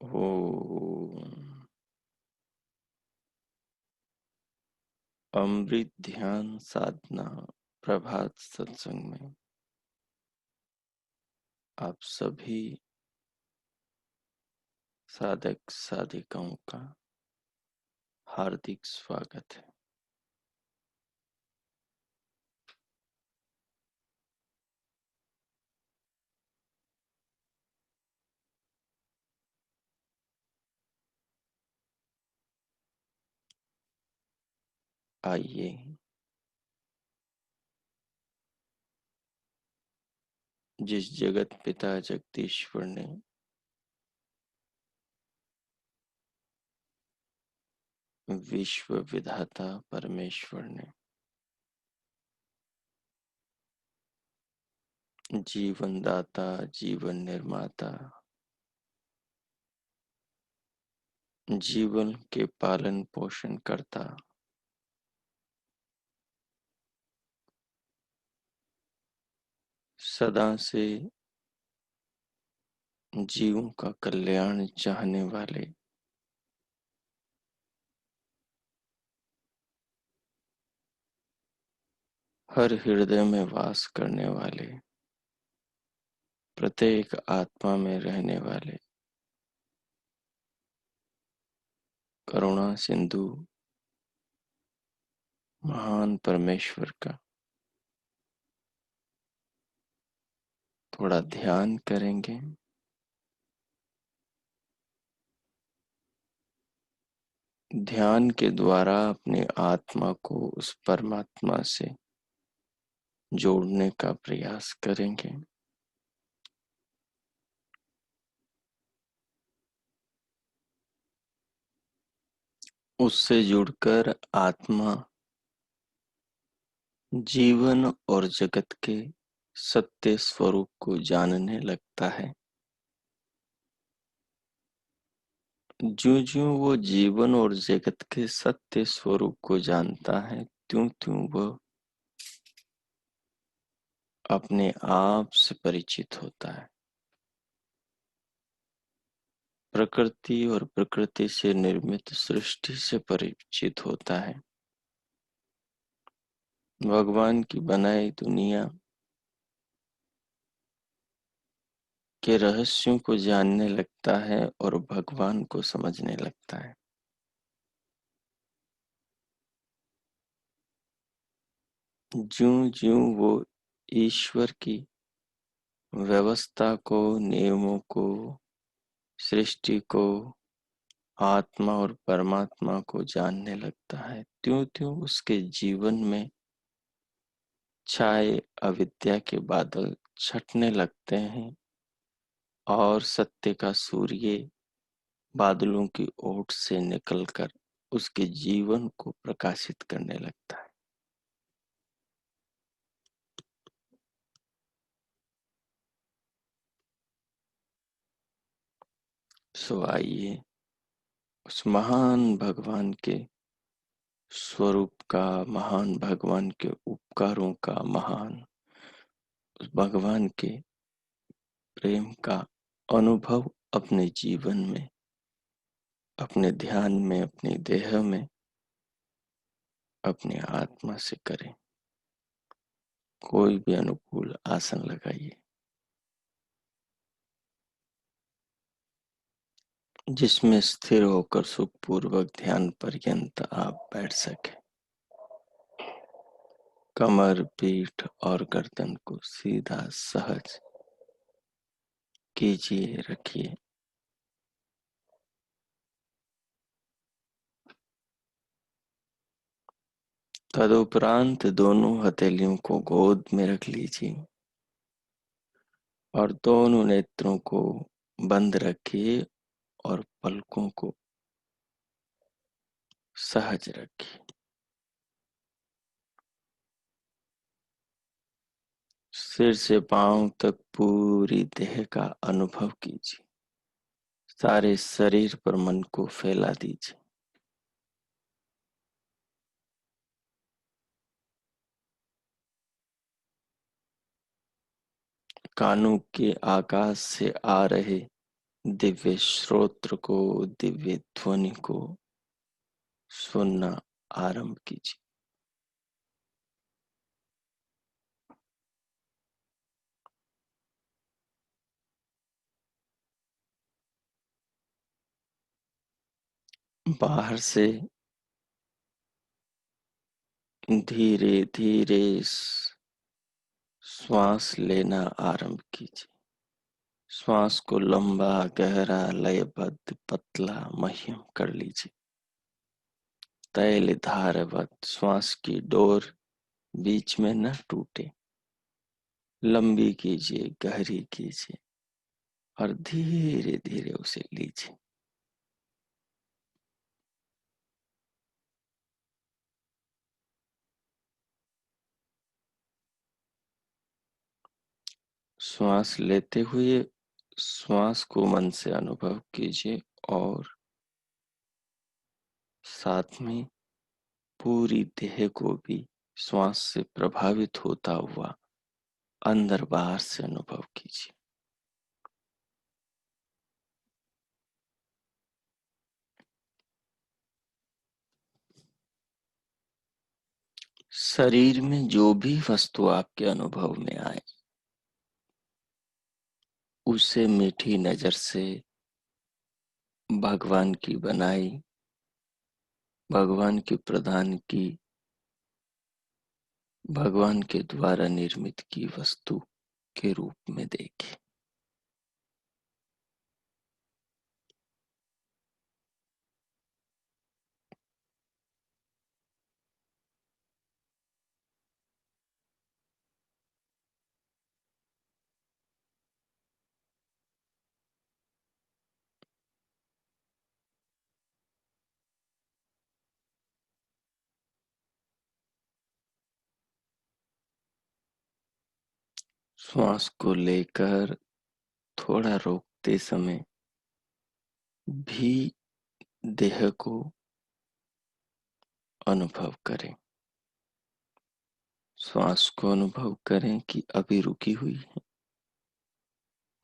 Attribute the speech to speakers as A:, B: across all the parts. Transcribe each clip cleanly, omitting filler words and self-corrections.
A: ओम। अमृत ध्यान साधना प्रभात सत्संग में आप सभी साधक साधिकाओं का हार्दिक स्वागत है। आइए जिस जगत पिता जगदीश्वर ने विश्व विधाता परमेश्वर ने जीवन दाता जीवन निर्माता जीवन के पालन पोषण करता सदा से जीवों का कल्याण चाहने वाले हर हृदय में वास करने वाले प्रत्येक आत्मा में रहने वाले करुणा सिंधु महान परमेश्वर का थोड़ा ध्यान करेंगे। ध्यान के द्वारा अपनी आत्मा को उस परमात्मा से जोड़ने का प्रयास करेंगे। उससे जुड़कर आत्मा जीवन और जगत के सत्य स्वरूप को जानने लगता है। ज्यों-ज्यों वो जीवन और जगत के सत्य स्वरूप को जानता है, त्यों-त्यों वह अपने आप से परिचित होता है। प्रकृति और प्रकृति से निर्मित सृष्टि से परिचित होता है। भगवान की बनाई दुनिया के रहस्यों को जानने लगता है और भगवान को समझने लगता है। ज्यों-ज्यों वो ईश्वर की व्यवस्था को, नियमों को, सृष्टि को, आत्मा और परमात्मा को जानने लगता है, त्यों-त्यों उसके जीवन में छाए अविद्या के बादल छटने लगते हैं और सत्य का सूर्य बादलों की ओट से निकलकर उसके जीवन को प्रकाशित करने लगता है। सो आइए उस महान भगवान के स्वरूप का, महान भगवान के उपकारों का, महान उस भगवान के प्रेम का अनुभव अपने जीवन में, अपने ध्यान में, अपनी देह में, अपनी आत्मा से करें। कोई भी अनुकूल आसन लगाइए जिसमें स्थिर होकर सुखपूर्वक ध्यान पर्यंत आप बैठ सके। कमर, पीठ और गर्दन को सीधा सहज कीजिए, रखिए। तदुपरांत दोनों हथेलियों को गोद में रख लीजिए और दोनों नेत्रों को बंद रखिए और पलकों को सहज रखिए। सिर से पांव तक पूरी देह का अनुभव कीजिए। सारे शरीर पर मन को फैला दीजिए। कानों के आकाश से आ रहे दिव्य श्रोत्र को, दिव्य ध्वनि को सुनना आरंभ कीजिए। बाहर से धीरे धीरे श्वास लेना आरंभ कीजिए। श्वास को लंबा, गहरा, लयबद्ध, पतला, मध्यम कर लीजिए। तैल धारावत श्वास की डोर बीच में न टूटे। लंबी कीजिए, गहरी कीजिए और धीरे धीरे उसे लीजिए। श्वास लेते हुए श्वास को मन से अनुभव कीजिए और साथ में पूरी देह को भी श्वास से प्रभावित होता हुआ अंदर बाहर से अनुभव कीजिए। शरीर में जो भी वस्तु आपके अनुभव में आए उसे मीठी नजर से भगवान की बनाई, भगवान की प्रदान की, भगवान के द्वारा निर्मित की वस्तु के रूप में देखें। श्वास को लेकर थोड़ा रोकते समय भी देह को अनुभव करें। श्वास को अनुभव करें कि अभी रुकी हुई है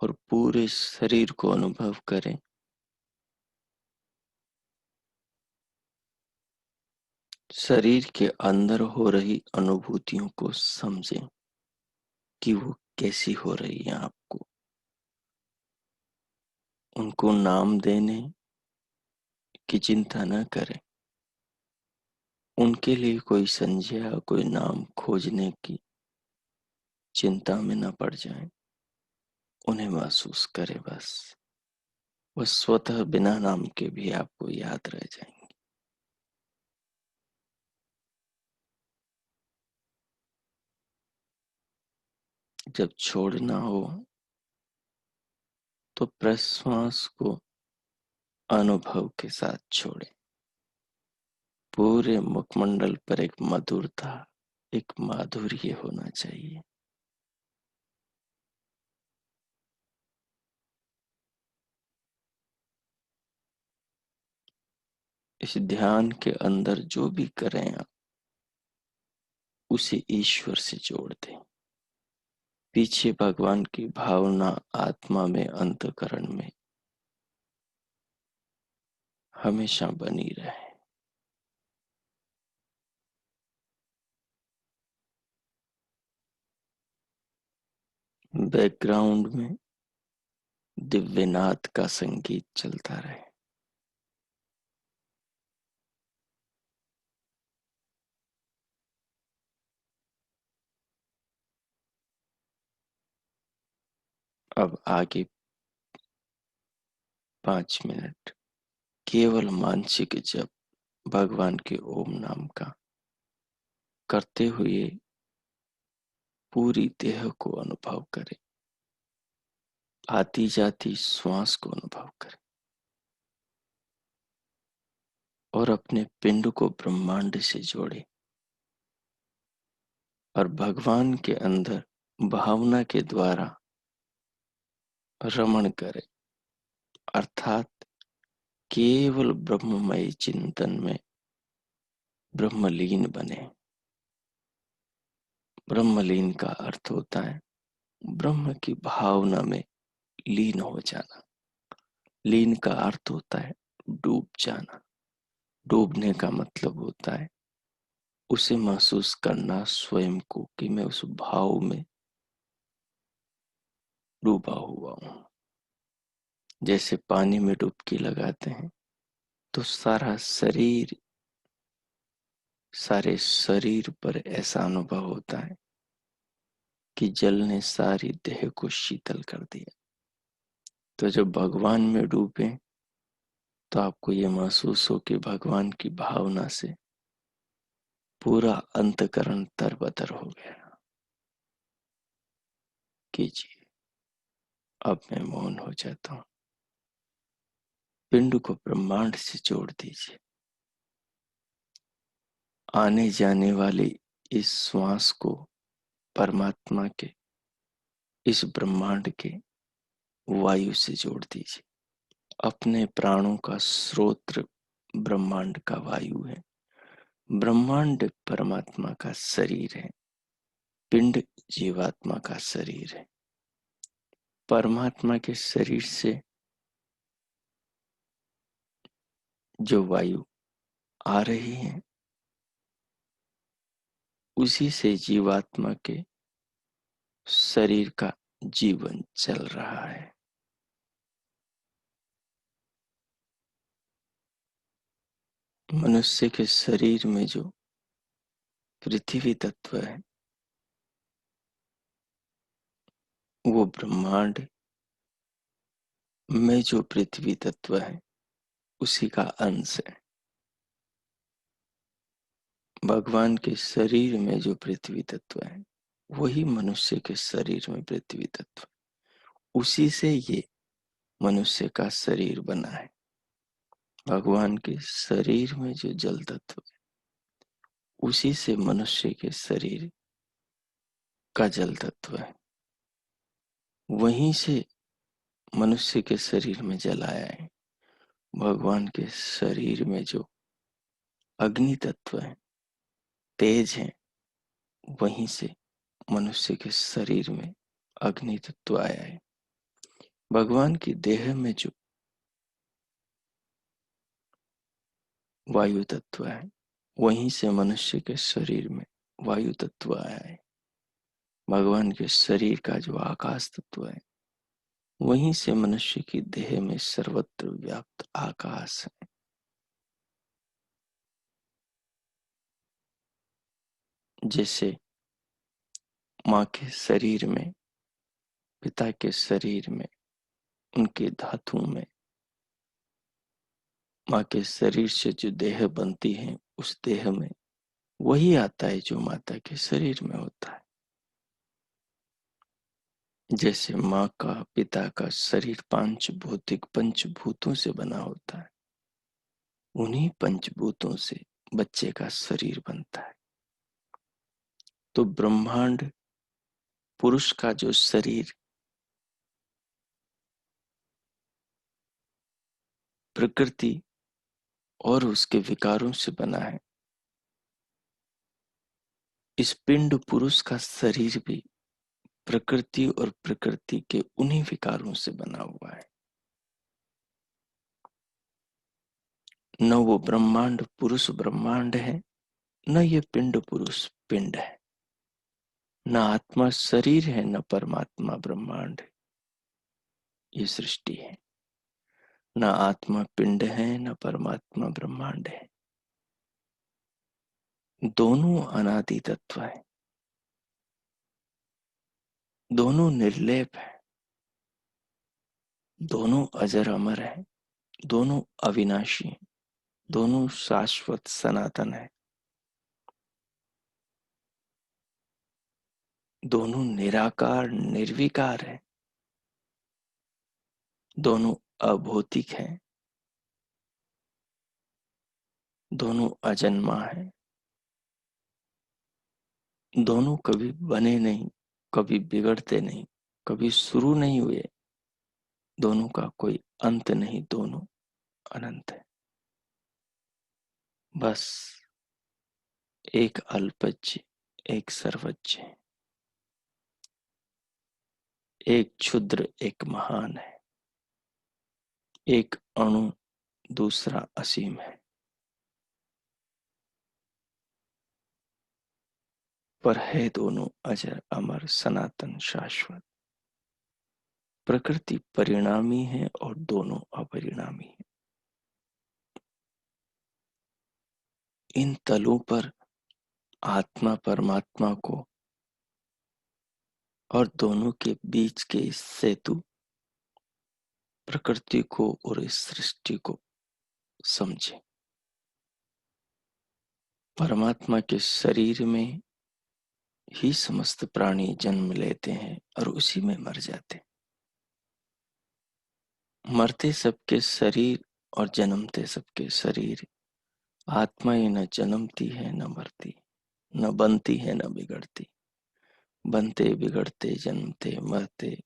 A: और पूरे शरीर को अनुभव करें। शरीर के अंदर हो रही अनुभूतियों को समझें कि वो कैसी हो रही है आपको। उनको नाम देने की चिंता न करें। उनके लिए कोई संज्ञा, कोई नाम खोजने की चिंता में न पड़ जाएं। उन्हें महसूस करें बस। वो स्वतः बिना नाम के भी आपको याद रह जाएंगे। जब छोड़ना हो तो प्रश्वास को अनुभव के साथ छोड़ें। पूरे मुखमंडल पर एक मधुरता, एक माधुर्य होना चाहिए। इस ध्यान के अंदर जो भी करें आप उसे ईश्वर से जोड़ दें। पीछे भगवान की भावना आत्मा में, अंतःकरण में हमेशा बनी रहे। बैकग्राउंड में दिव्यनाद का संगीत चलता रहे। अब आगे 5 मिनट केवल मानसिक जप भगवान के ओम नाम का करते हुए पूरी देह को अनुभव करें। आती जाती श्वास को अनुभव करें और अपने पिंड को ब्रह्मांड से जोड़े और भगवान के अंदर भावना के द्वारा रमण करें, अर्थात केवल ब्रह्ममय चिंतन में ब्रह्मलीन बने। ब्रह्मलीन का अर्थ होता है ब्रह्म की भावना में लीन हो जाना। लीन का अर्थ होता है डूब जाना। डूबने का मतलब होता है उसे महसूस करना स्वयं को कि मैं उस भाव में डूबा हुआ हूं। जैसे पानी में डुबकी लगाते हैं तो सारे शरीर पर ऐसा अनुभव होता है कि जल ने सारी देह को शीतल कर दिया। तो जब भगवान में डूबे तो आपको ये महसूस हो कि भगवान की भावना से पूरा अंतकरण तरबतर हो गया। कीजिए। अब मैं मौन हो जाता हूं। पिंड को ब्रह्मांड से जोड़ दीजिए। आने जाने वाली इस श्वास को परमात्मा के, इस ब्रह्मांड के वायु से जोड़ दीजिए। अपने प्राणों का स्रोत ब्रह्मांड का वायु है। ब्रह्मांड परमात्मा का शरीर है। पिंड जीवात्मा का शरीर है। परमात्मा के शरीर से जो वायु आ रही है उसी से जीवात्मा के शरीर का जीवन चल रहा है। मनुष्य के शरीर में जो पृथ्वी तत्व है वो ब्रह्मांड में जो पृथ्वी तत्व है उसी का अंश है। भगवान के शरीर में जो पृथ्वी तत्व है वही मनुष्य के शरीर में पृथ्वी तत्व, उसी से ये मनुष्य का शरीर बना है। भगवान के शरीर में जो जल तत्व है उसी से मनुष्य के शरीर का जल तत्व है। वहीं से मनुष्य के शरीर में जल आया है। भगवान के शरीर में जो अग्नि तत्व है, तेज है, वहीं से मनुष्य के शरीर में अग्नि तत्व आया है। भगवान की देह में जो वायु तत्व है वहीं से मनुष्य के शरीर में वायु तत्व आया है। भगवान के शरीर का जो आकाश तत्व है वहीं से मनुष्य की देह में सर्वत्र व्याप्त आकाश है। जैसे माँ के शरीर में, पिता के शरीर में, उनके धातु में, माँ के शरीर से जो देह बनती है उस देह में वही आता है जो माता के शरीर में होता है। जैसे माँ का, पिता का शरीर पांच भौतिक पंचभूतों से बना होता है, उन्हीं पंचभूतों से बच्चे का शरीर बनता है। तो ब्रह्मांड पुरुष का जो शरीर प्रकृति और उसके विकारों से बना है, इस पिंड पुरुष का शरीर भी प्रकृति और प्रकृति के उन्हीं विकारों से बना हुआ है। न वो ब्रह्मांड पुरुष ब्रह्मांड है, न ये पिंड पुरुष पिंड है। न आत्मा शरीर है, न परमात्मा ब्रह्मांड है। ये सृष्टि है। न आत्मा पिंड है, न परमात्मा ब्रह्मांड है। दोनों अनादि तत्व है, दोनों निर्लेप है, दोनों अजर अमर है, दोनों अविनाशी है, दोनों शाश्वत सनातन है, दोनों निराकार निर्विकार है, दोनों अभौतिक है, दोनों अजन्मा है, दोनों कभी बने नहीं, कभी बिगड़ते नहीं, कभी शुरू नहीं हुए, दोनों का कोई अंत नहीं, दोनों अनंत है। बस एक अल्पज्य, एक सर्वज्ञ है, एक क्षुद्र एक महान है। एक अणु, दूसरा असीम है, पर है दोनों अजर अमर सनातन शाश्वत। प्रकृति परिणामी है और दोनों अपरिणामी है। इन तलों पर आत्मा परमात्मा को और दोनों के बीच के इस सेतु प्रकृति को और इस सृष्टि को समझे। परमात्मा के शरीर में ही समस्त प्राणी जन्म लेते हैं और उसी में मर जाते हैं। मरते सबके शरीर और जन्मते सबके शरीर। आत्मा ही न जन्मती है न मरती, न बनती है न बिगड़ती। बनते बिगड़ते जन्मते मरते,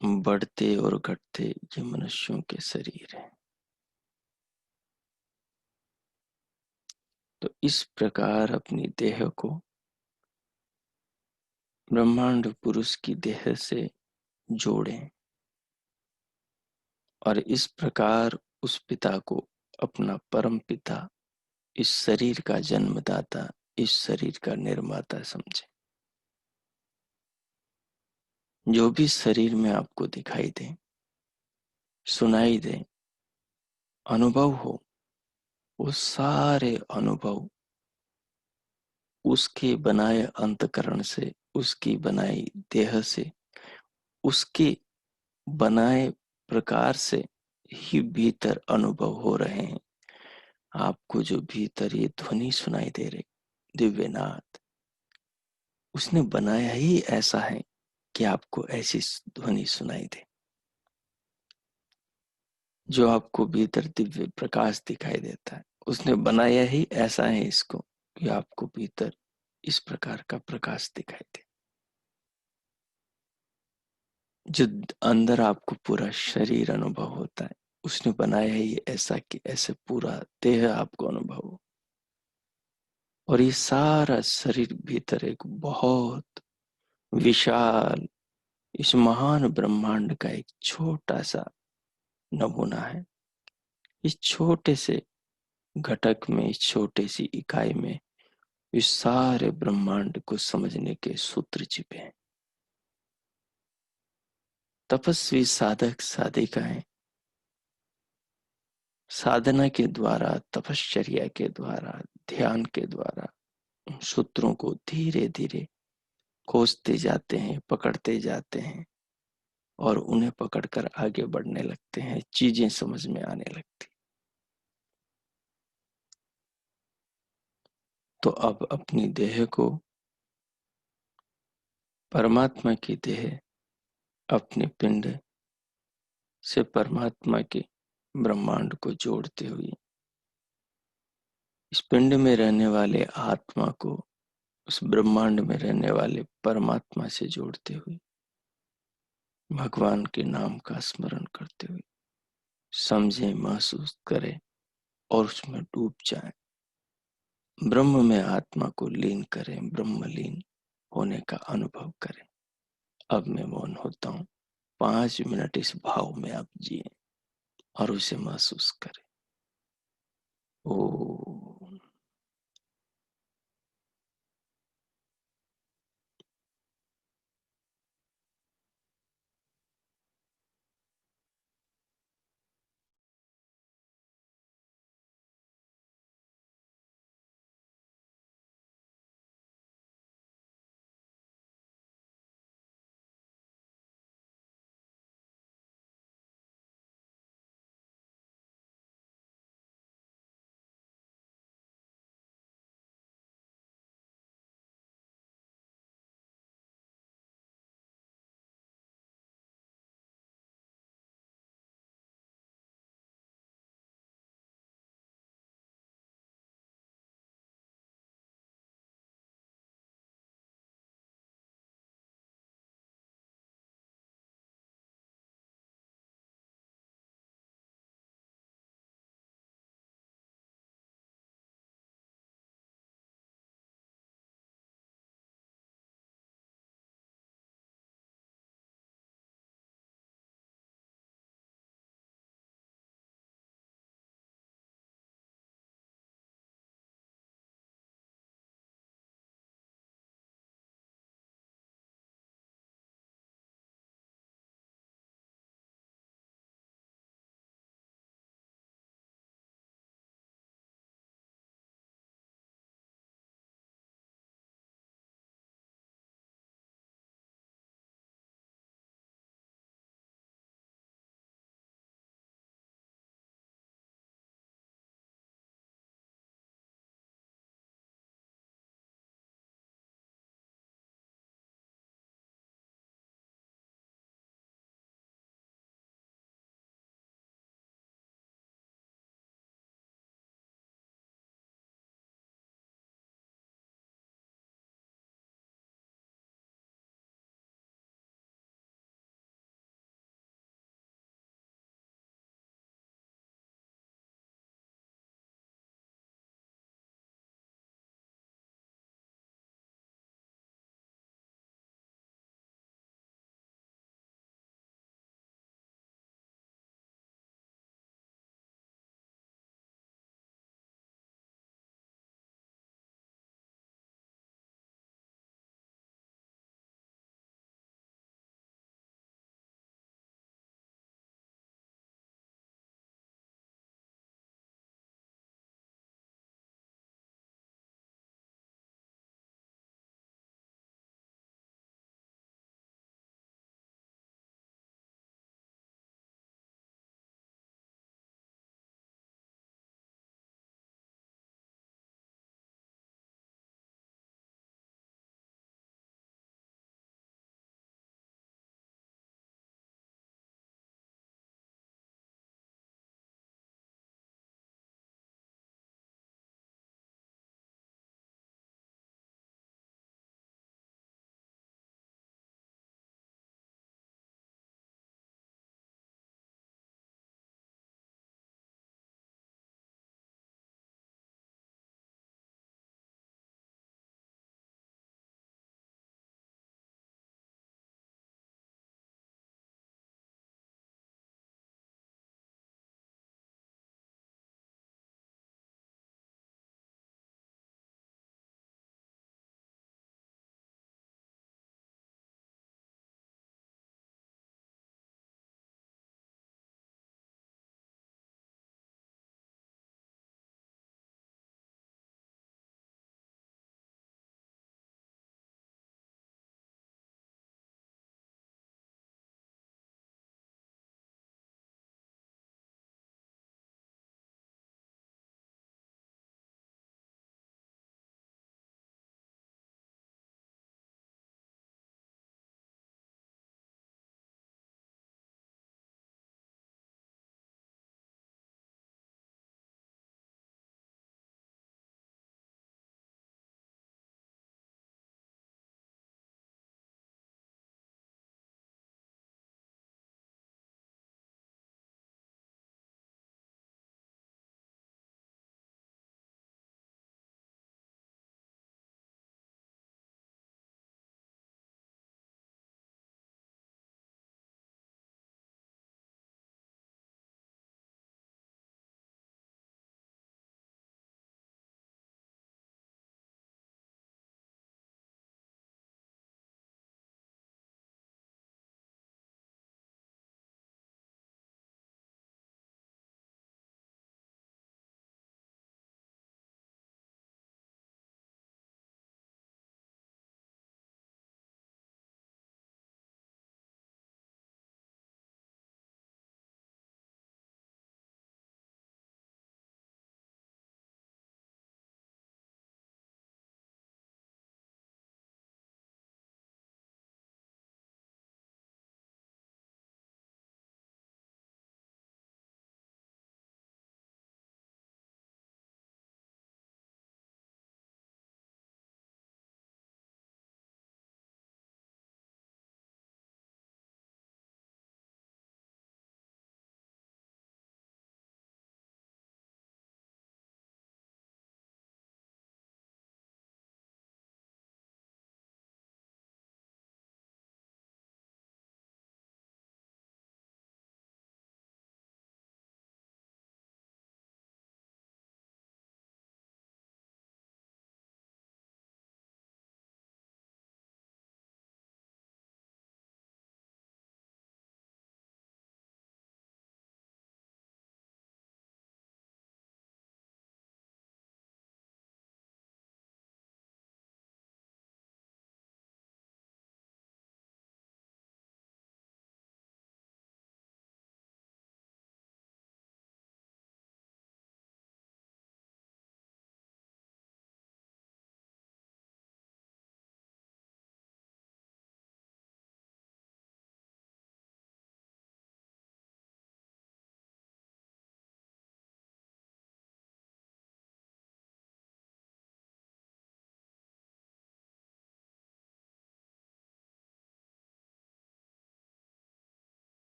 A: बढ़ते और घटते ये मनुष्यों के शरीर हैं। तो इस प्रकार अपनी देह को ब्रह्मांड पुरुष की देह से जोड़ें और इस प्रकार उस पिता को अपना परम पिता, इस शरीर का जन्मदाता, इस शरीर का निर्माता समझे। जो भी शरीर में आपको दिखाई दे, सुनाई दे, अनुभव हो, वो सारे अनुभव उसके बनाए अंतकरण से, उसकी बनाई देह से, उसके बनाए प्रकार से ही भीतर अनुभव हो रहे हैं। आपको जो भीतर ये ध्वनि सुनाई दे रही, दिव्यनाथ, उसने बनाया ही ऐसा है कि आपको ऐसी ध्वनि सुनाई दे। जो आपको भीतर दिव्य प्रकाश दिखाई देता है, उसने बनाया ही ऐसा है इसको कि आपको भीतर इस प्रकार का प्रकाश दिखाई दे। जो अंदर आपको पूरा शरीर अनुभव होता है, उसने बनाया ही ऐसा कि ऐसे पूरा देह आपको अनुभव हो। और ये सारा शरीर भीतर एक बहुत विशाल, इस महान ब्रह्मांड का एक छोटा सा नमूना है। इस छोटे से घटक में, इस छोटी सी इकाई में इस सारे ब्रह्मांड को समझने के सूत्र छिपे हैं। तपस्वी साधक साधिकाएं साधना के द्वारा, तपश्चर्या के द्वारा, ध्यान के द्वारा सूत्रों को धीरे धीरे खोजते जाते हैं, पकड़ते जाते हैं और उन्हें पकड़कर आगे बढ़ने लगते हैं। चीजें समझ में आने लगती। तो अब अपनी देह को परमात्मा की देह, अपने पिंड से परमात्मा के ब्रह्मांड को जोड़ते हुए, इस पिंड में रहने वाले आत्मा को उस ब्रह्मांड में रहने वाले परमात्मा से जोड़ते हुए, भगवान के नाम का स्मरण करते हुए समझें, महसूस करें और उसमें डूब जाएं। ब्रह्म में आत्मा को लीन करें, ब्रह्मलीन होने का अनुभव करें। अब मैं मौन होता हूँ। 5 मिनट इस भाव में आप जिए और उसे महसूस करें। ओ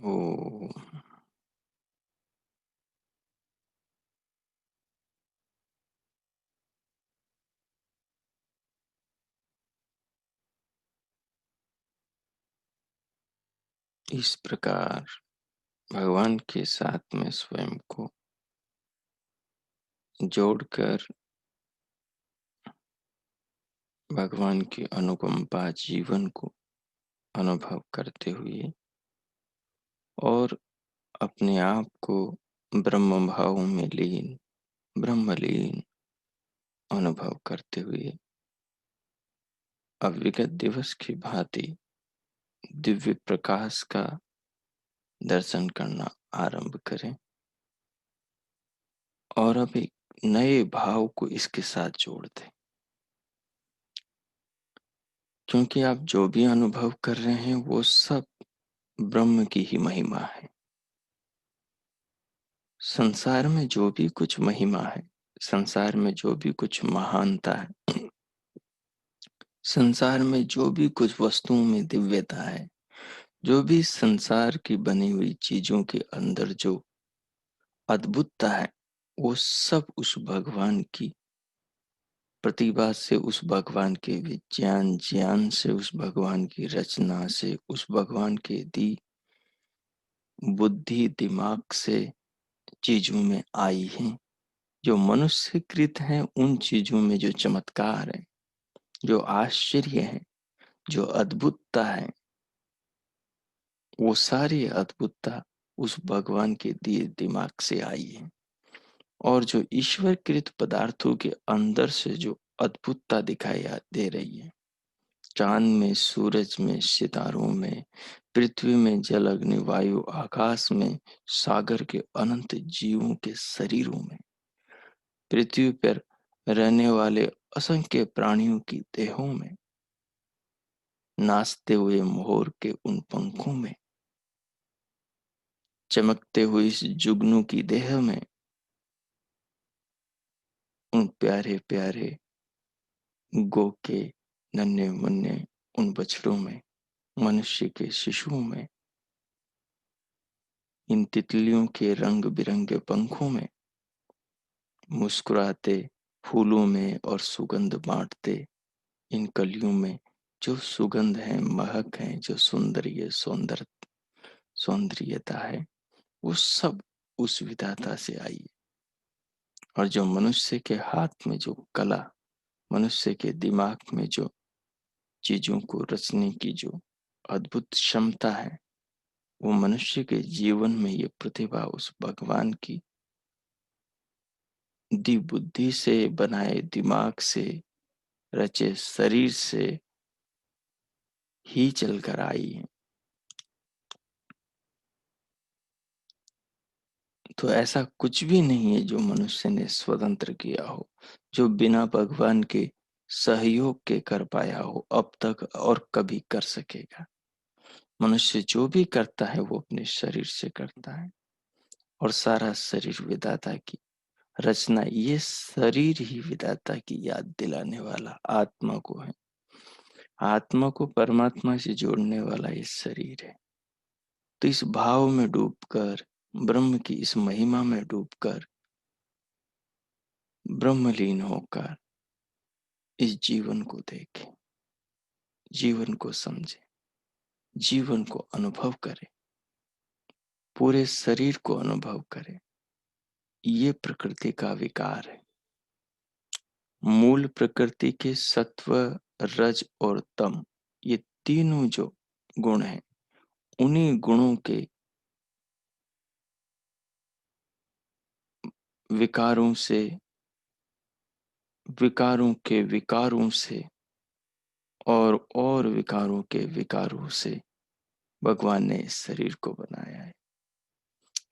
A: ओम। इस प्रकार भगवान के साथ में स्वयं को जोड़कर भगवान की अनुकंपा जीवन को अनुभव करते हुए और अपने आप को ब्रह्म भाव में लीन, ब्रह्मलीन अनुभव करते हुए अविगत दिवस की भांति दिव्य प्रकाश का दर्शन करना आरंभ करें और अब एक नए भाव को इसके साथ जोड़ दें, क्योंकि आप जो भी अनुभव कर रहे हैं वो सब ब्रह्म की ही महिमा है। संसार में जो भी कुछ महिमा है, संसार में जो भी कुछ महानता है, संसार में जो भी कुछ वस्तुओं में दिव्यता है, जो भी संसार की बनी हुई चीजों के अंदर जो अद्भुतता है, वो सब उस भगवान की प्रतिभा से, उस भगवान के विज्ञान ज्ञान से, उस भगवान की रचना से, उस भगवान के दी बुद्धि दिमाग से चीजों में आई है। जो मनुष्यकृत हैं उन चीजों में जो चमत्कार है, जो आश्चर्य है, जो अद्भुतता है, वो सारी अद्भुतता उस भगवान के दिए दिमाग से आई है। और जो ईश्वरकृत पदार्थों के अंदर से जो अद्भुतता दिखाई दे रही है, चांद में, सूरज में, सितारों में, पृथ्वी में, जल अग्नि वायु आकाश में, सागर के अनंत जीवों के शरीरों में, पृथ्वी पर रहने वाले असंख्य प्राणियों की देहों में, नाचते हुए मोर के उन पंखों में, चमकते हुए इस जुगनू की देह में, उन प्यारे प्यारे गो के नन्हे मुन्ने उन बछड़ों में, मनुष्य के शिशुओं में, इन तितलियों के रंग बिरंगे पंखों में, मुस्कुराते फूलों में और सुगंध बांटते इन कलियों में, जो सुगंध है, महक है, जो सौंदर्यता है, वो सब उस विधाता से आई है। और जो मनुष्य के हाथ में जो कला, मनुष्य के दिमाग में जो चीजों को रचने की जो अद्भुत क्षमता है, वो मनुष्य के जीवन में ये प्रतिभा उस भगवान की दी बुद्धि से, बनाए दिमाग से, रचे शरीर से ही चलकर आई है। तो ऐसा कुछ भी नहीं है जो मनुष्य ने स्वतंत्र किया हो, जो बिना भगवान के सहयोग के कर पाया हो अब तक और कभी कर सकेगा। मनुष्य जो भी करता है वो अपने शरीर से करता है, और सारा शरीर विधाता की रचना, ये शरीर ही विधाता की याद दिलाने वाला आत्मा को है। आत्मा को परमात्मा से जोड़ने वाला ये शरीर है। तो इस भाव में डूबकर, ब्रह्म की इस महिमा में डूबकर, ब्रह्मलीन होकर इस जीवन को देखें, जीवन को समझें, जीवन को अनुभव करें, पूरे शरीर को अनुभव करें। ये प्रकृति का विकार है। मूल प्रकृति के सत्व, रज और तम, ये तीनों जो गुण हैं, उन्हीं गुणों के विकारों से, विकारों के विकारों से और विकारों के विकारों से भगवान ने इस शरीर को बनाया है।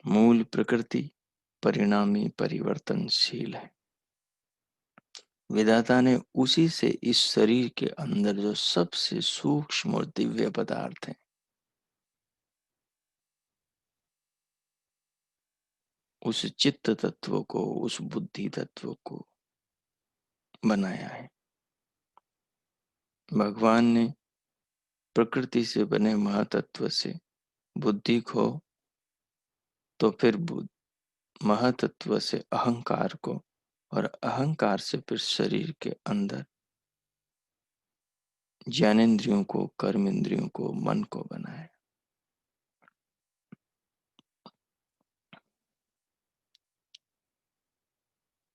A: मूल प्रकृति परिणामी परिवर्तनशील है। विधाता ने उसी से इस शरीर के अंदर जो सबसे सूक्ष्म और दिव्य पदार्थ है, उस चित्त तत्व को, उस बुद्धि तत्व को बनाया है। भगवान ने प्रकृति से बने महातत्व से बुद्धि खो तो फिर महतत्व से अहंकार को, और अहंकार से फिर शरीर के अंदर ज्ञानेंद्रियों को, कर्म इंद्रियों को, मन को बनाए।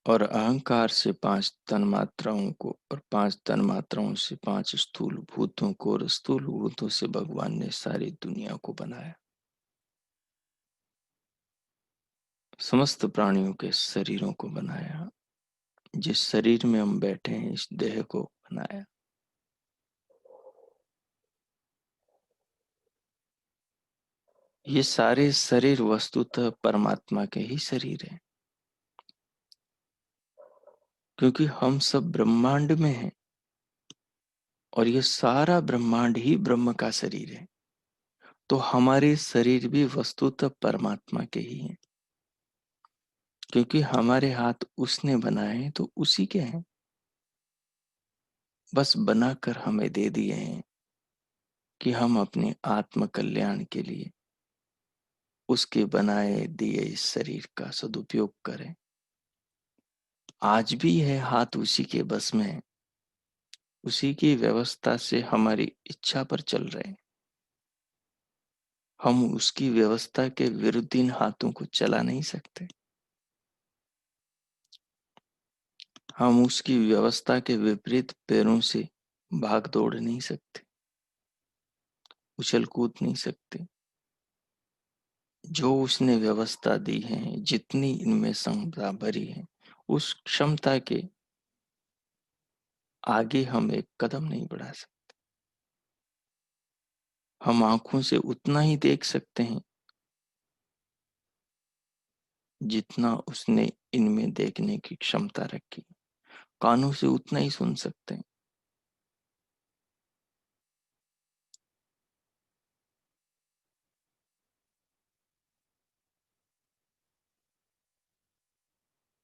A: और अहंकार से 5 तन मात्राओं को, और 5 तन मात्राओं से 5 स्थूल भूतों को, और स्थूल भूतों से भगवान ने सारी दुनिया को बनाया। समस्त प्राणियों के शरीरों को बनाया। जिस शरीर में हम बैठे हैं, इस देह को बनाया। ये सारे शरीर वस्तुतः परमात्मा के ही शरीर हैं, क्योंकि हम सब ब्रह्मांड में हैं, और ये सारा ब्रह्मांड ही ब्रह्म का शरीर है। तो हमारे शरीर भी वस्तुतः परमात्मा के ही हैं, क्योंकि हमारे हाथ उसने बनाए हैं तो उसी के हैं। बस बनाकर हमें दे दिए हैं कि हम अपने आत्म कल्याण के लिए उसके बनाए दिए इस शरीर का सदुपयोग करें। आज भी है हाथ उसी के बस में है, उसी की व्यवस्था से हमारी इच्छा पर चल रहे हैं। हम उसकी व्यवस्था के विरुद्ध इन हाथों को चला नहीं सकते। हम उसकी व्यवस्था के विपरीत पैरों से भाग दौड़ नहीं सकते, उछल कूद नहीं सकते। जो उसने व्यवस्था दी है, जितनी इनमें क्षमता भरी है, उस क्षमता के आगे हम एक कदम नहीं बढ़ा सकते। हम आंखों से उतना ही देख सकते हैं जितना उसने इनमें देखने की क्षमता रखी। कानों से उतना ही सुन सकते हैं।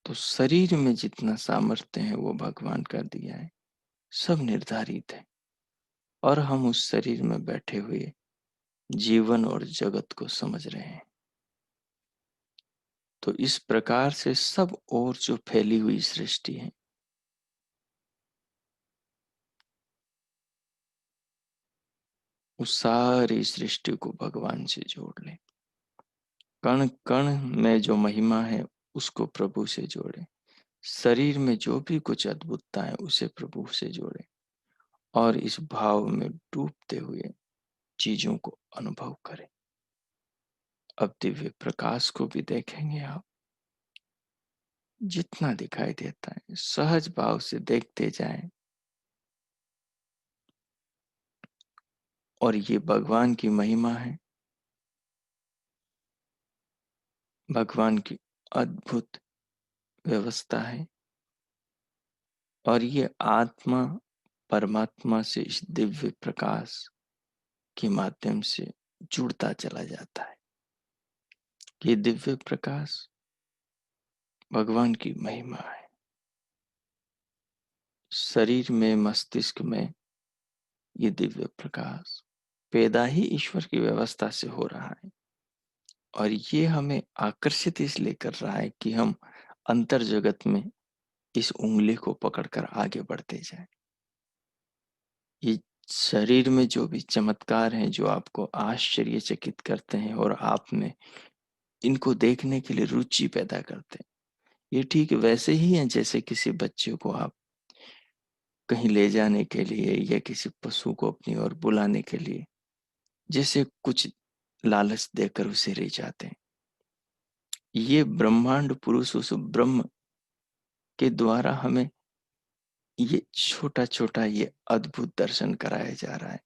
A: तो शरीर में जितना सामर्थ्य है वो भगवान का दिया है, सब निर्धारित है। और हम उस शरीर में बैठे हुए जीवन और जगत को समझ रहे हैं। तो इस प्रकार से सब और जो फैली हुई सृष्टि है, उस सारी सृष्टि को भगवान से जोड़ ले। कण कण में जो महिमा है उसको प्रभु से जोड़े। शरीर में जो भी कुछ अद्भुतता है उसे प्रभु से जोड़े, और इस भाव में डूबते हुए चीजों को अनुभव करें। अब दिव्य प्रकाश को भी देखेंगे आप। जितना दिखाई देता है सहज भाव से देखते जाएं। और ये भगवान की महिमा है, भगवान की अद्भुत व्यवस्था है। और ये आत्मा परमात्मा से इस दिव्य प्रकाश के माध्यम से जुड़ता चला जाता है। ये दिव्य प्रकाश भगवान की महिमा है। शरीर में, मस्तिष्क में ये दिव्य प्रकाश पैदा ही ईश्वर की व्यवस्था से हो रहा है। और ये हमें आकर्षित इसलिए कर रहा है कि हम अंतर जगत में इस उंगली को पकड़कर आगे बढ़ते जाएं। ये शरीर में जो भी चमत्कार हैं, जो आपको आश्चर्यचकित करते हैं और आप में इनको देखने के लिए रुचि पैदा करते हैं, ये ठीक वैसे ही हैं जैसे किसी बच्चे को आप कहीं ले जाने के लिए या किसी पशु को अपनी ओर बुलाने के लिए जैसे कुछ लालच देकर उसे ले जाते हैं। ये ब्रह्मांड पुरुष उस ब्रह्म के द्वारा हमें ये छोटा छोटा ये अद्भुत दर्शन कराया जा रहा है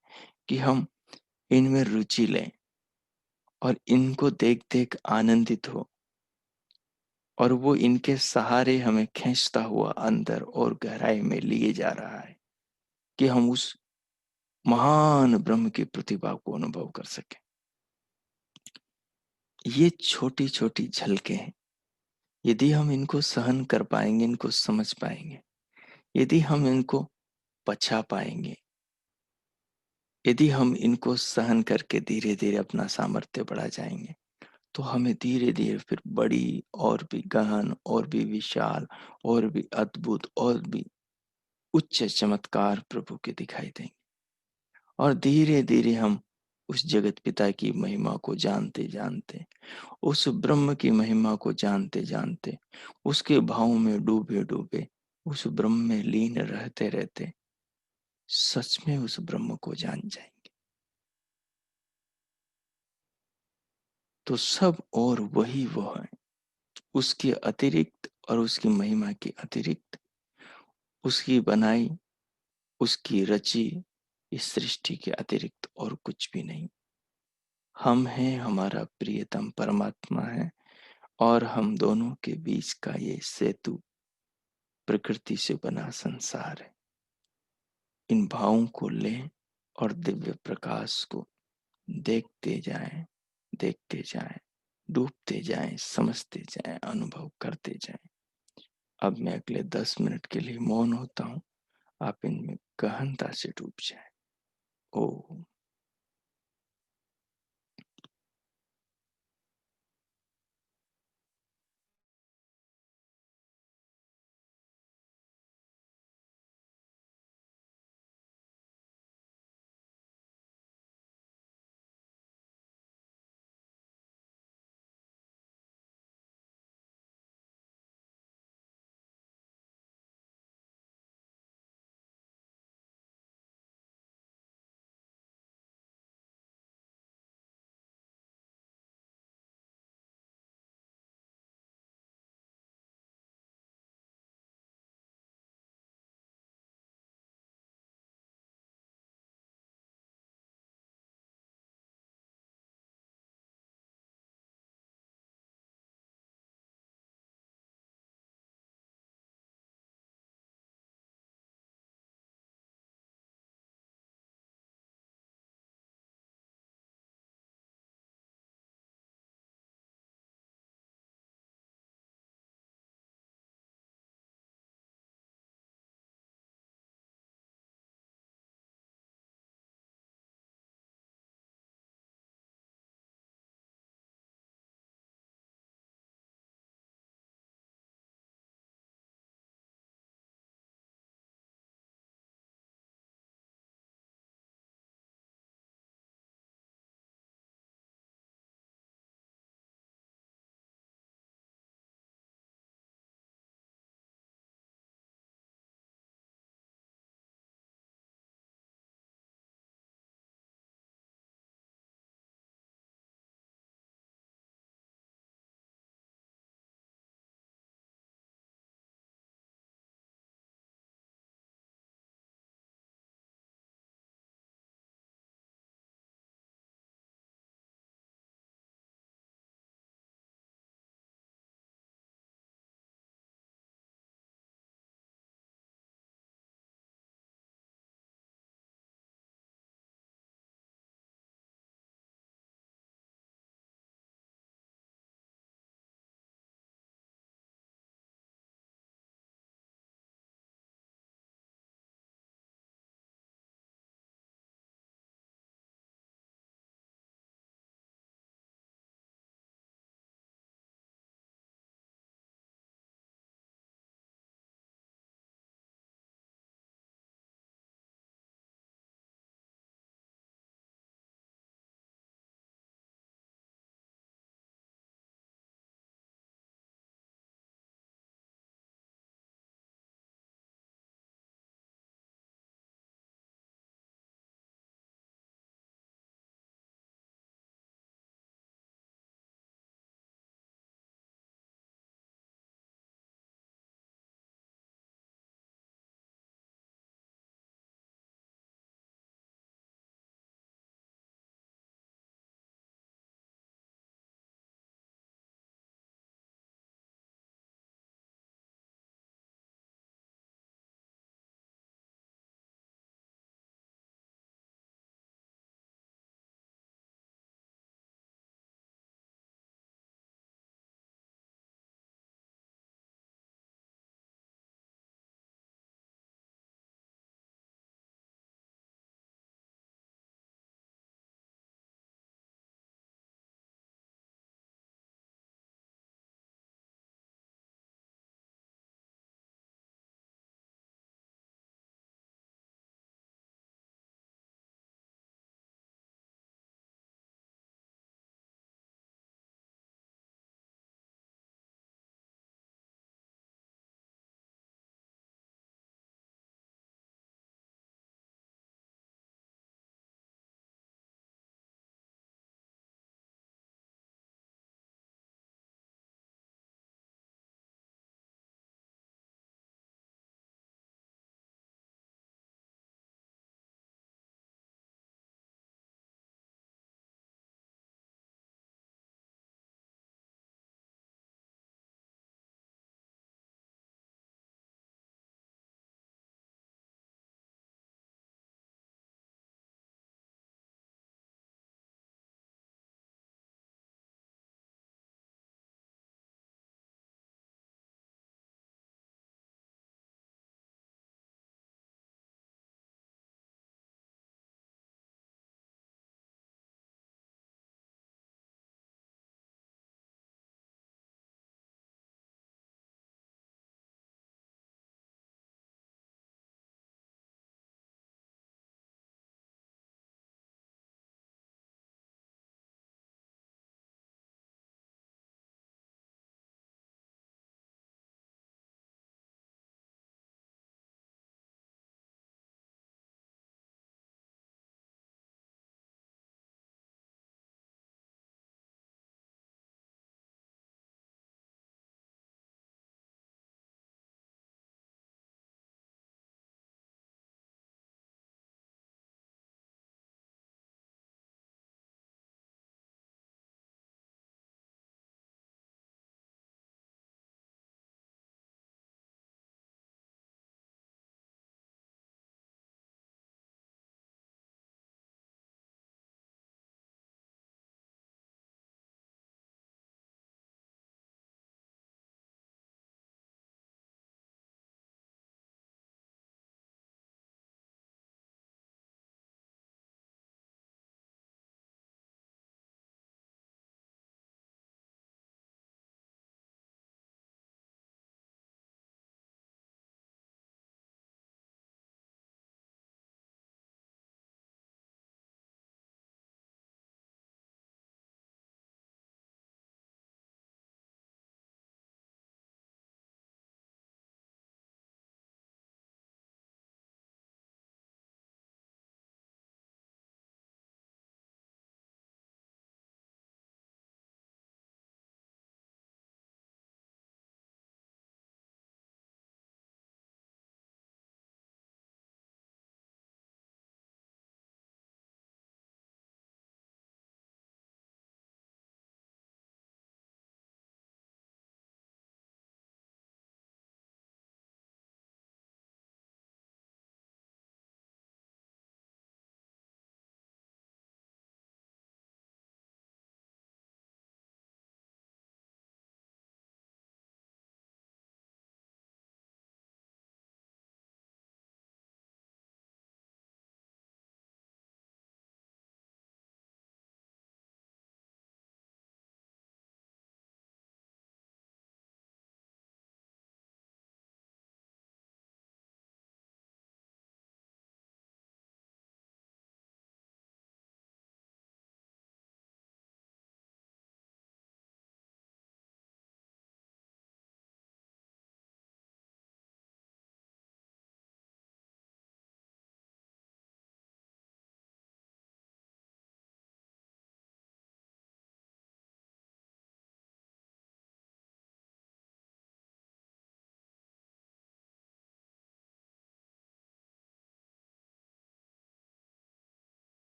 A: कि हम इनमें रुचि लें और इनको देख देख आनंदित हो, और वो इनके सहारे हमें खींचता हुआ अंदर और गहराई में लिए जा रहा है कि हम उस महान ब्रह्म की प्रतिभा को अनुभव कर सकें। ये छोटी छोटी झलकें हैं। यदि हम इनको सहन कर पाएंगे, इनको समझ पाएंगे, यदि हम इनको पचा पाएंगे, यदि हम इनको सहन करके धीरे धीरे अपना सामर्थ्य बढ़ा जाएंगे, तो हमें धीरे धीरे फिर बड़ी और भी गहन और भी विशाल और भी अद्भुत और भी उच्च चमत्कार प्रभु के दिखाई देंगे। और धीरे धीरे हम उस जगत पिता की महिमा को जानते जानते, उस ब्रह्म की महिमा को जानते जानते, उसके भाव में डूबे डूबे, उस ब्रह्म में लीन रहते रहते सच में उस ब्रह्म को जान जाएंगे। तो सब और वही वो है, उसके अतिरिक्त और उसकी महिमा के अतिरिक्त, उसकी बनाई, उसकी रची इस सृष्टि के अतिरिक्त और कुछ भी नहीं। हम हैं, हमारा प्रियतम परमात्मा है, और हम दोनों के बीच का ये सेतु प्रकृति से बना संसार है। इन भावों को लें और दिव्य प्रकाश को देखते जाएं, देखते जाएं, डूबते जाएं, समझते जाएं, अनुभव करते जाएं। अब मैं अगले 10 मिनट के लिए मौन होता हूं, आप इनमें गहनता से डूब जाएं। ओम।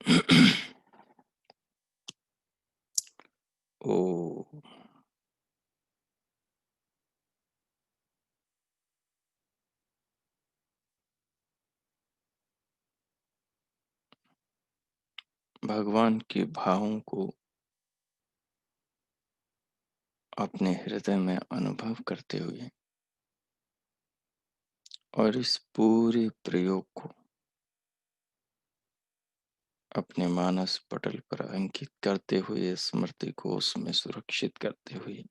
A: ओ भगवान के भावों को अपने हृदय में अनुभव करते हुए और इस पूरे प्रयोग को अपने मानस पटल पर अंकित करते हुए, स्मृति को उसमें सुरक्षित करते हुए,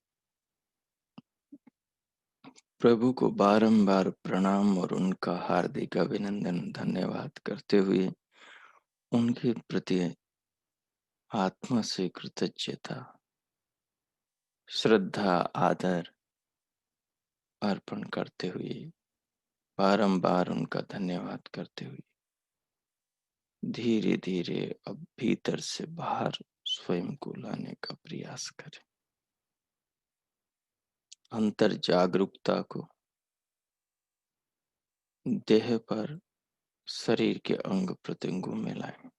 A: प्रभु को बारंबार प्रणाम और उनका हार्दिक अभिनंदन धन्यवाद करते हुए उनके प्रति आत्मा से कृतज्ञता, श्रद्धा, आदर अर्पण करते हुए, बारंबार उनका धन्यवाद करते हुए धीरे धीरे अब भीतर से बाहर स्वयं को लाने का प्रयास करें। अंतर जागरूकता को देह पर, शरीर के अंग प्रत्यंगों में लाएं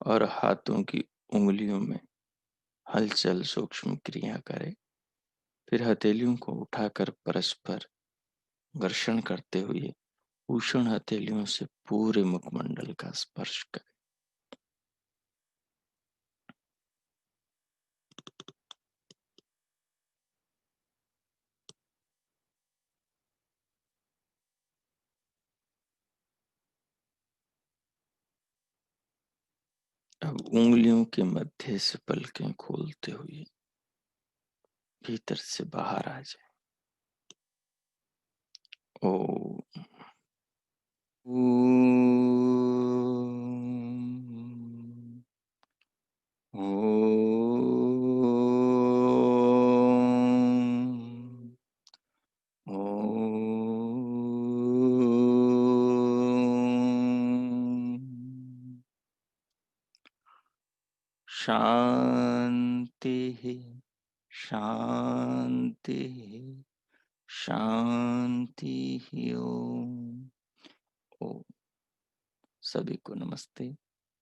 A: और हाथों की उंगलियों में हलचल सूक्ष्म क्रिया करें। फिर हथेलियों को उठाकर परस्पर घर्षण करते हुए उष्ण हथेलियों से पूरे मुखमंडल का स्पर्श करें। अब उंगलियों के मध्य से पलकें खोलते हुए भीतर से बाहर आ जाए। ओ शांति शांति शांति ओम। ओम। सभी को नमस्ते।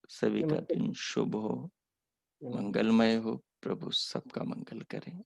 A: सभी का
B: नमस्ते।
A: दिन शुभ हो,
B: नमस्ते।
A: मंगलमय हो। प्रभु सबका मंगल करें।